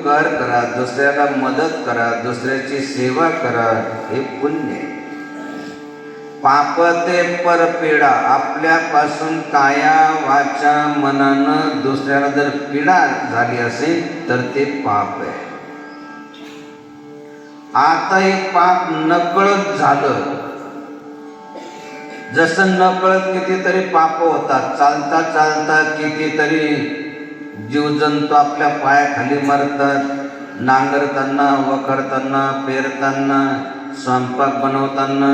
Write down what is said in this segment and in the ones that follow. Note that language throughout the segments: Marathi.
उपकार करा, दुसऱ्याला मदत करा, दुसऱ्याची सेवा करा, हे पुण्य आहे. पाप ते परपीडा, आपल्यापासून काया वाचा मनानं दुसऱ्याला जर पीडा झाली असेल तर ते पाप आहे. आता हे पाप नकळत झालं. जसं नकळत कितीतरी पाप होतात, चालता चालता कितीतरी जीवजंतू आपल्या पायाखाली मरतात, नांगरताना, वखरताना, पेरताना, स्वयंपाक बनवताना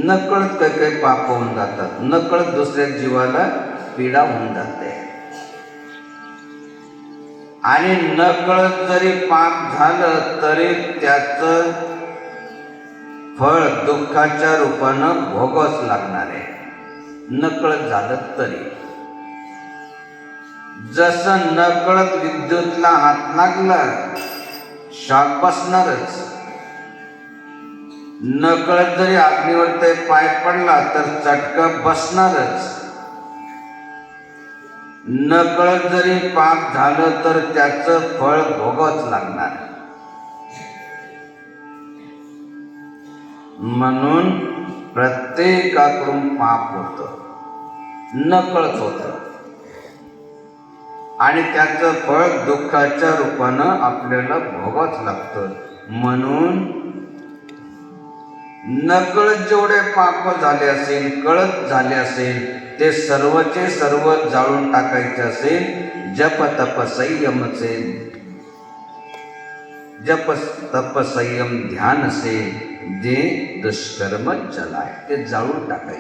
नकळत काही काही पाप होऊन जातात. नकळत दुसऱ्या जीवाला पीडा होऊन जाते. आणि नकळत जरी पाप झालं तरी त्याचं फळ दुःखाच्या रूपानं भोगावंच लागणार आहे, नकळत झालं तरी. जसं नकळत विद्युतला हात लागला, शॉक बसणारच. नकळत जरी अग्नीवर पाय पडला तर चटका बसणारच. नकळत जरी पाप झालं तर त्याचं फळ भोगावंच लागणार. म्हणून प्रत्येकाकडून पाप होतं, नकळत होतं, आणि त्याचं फळ दुःखाच्या रूपानं आपल्याला भोगावंच लागतं. म्हणून नकळत जेवढे पाप झाले असेल, कळत झाले असेल, ते सर्वचे सर्व जाळून टाकायचे असेल. जप तप संयमचे, जप तप संयम ध्यान असेल, जे दुष्कर्म जलाय, ते जाळून टाकायचे.